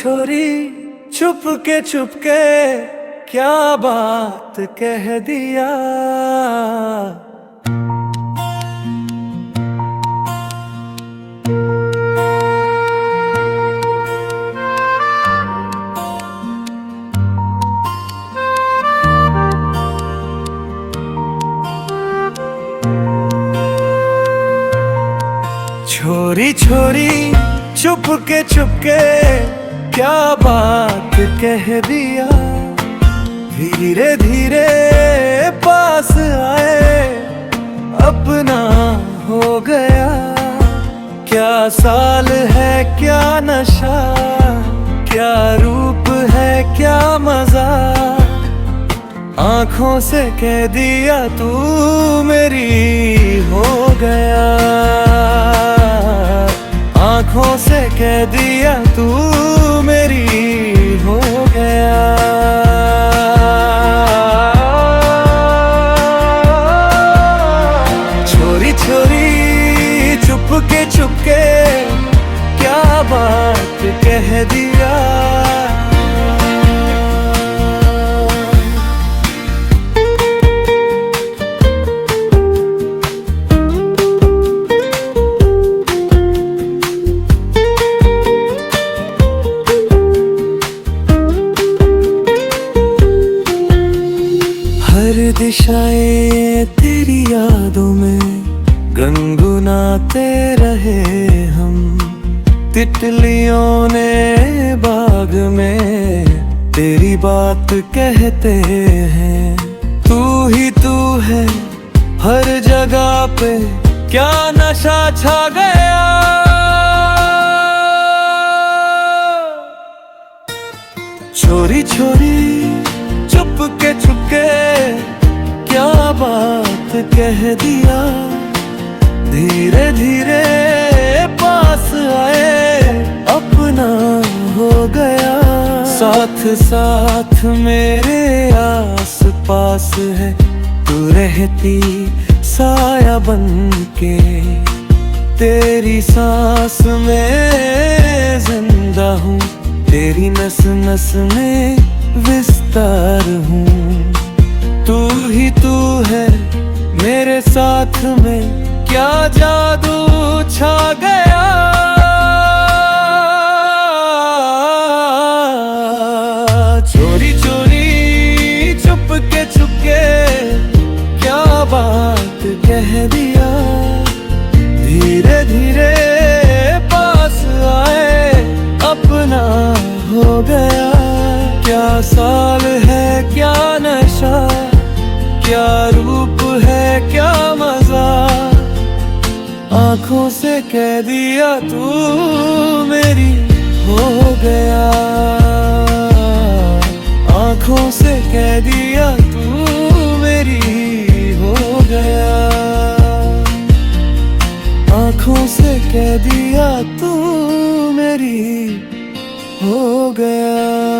छोरी चुप के क्या बात कह दिया। छोरी चुप के क्या बात कह दिया। धीरे धीरे पास आए अपना हो गया। क्या साल है क्या नशा, क्या रूप है क्या मजा। आंखों से कह दिया तू मेरी हो गया। आंखों से कह दिया तू मेरी हो गया। छोरी चुप के क्या बात कह दिया। हर दिशाएं तेरी यादों में गुनगुनाते रहे हम। तितलियों ने बाग में तेरी बात कहते हैं। तू ही तू है हर जगह पे, क्या नशा छा गया। छोरी चुप के क्या बात कह दिया। धीरे धीरे पास आए अपना हो गया। साथ मेरे आस पास है तू रहती साया बन के। तेरी सांस में जिंदा हूँ, तेरी नस नस में विस्तार हूँ। तू ही तू है मेरे साथ में, क्या जादू छा गया। चोरी चुप के क्या बात कह दिया। धीरे धीरे पास आए अपना हो गया। क्या साल है क्या नशा, क्या रूप है क्या मजा। आंखों से कह दिया तू मेरी हो गया। आंखों से कह दिया तू मेरी हो गया। आंखों से कह दिया तू मेरी हो गया।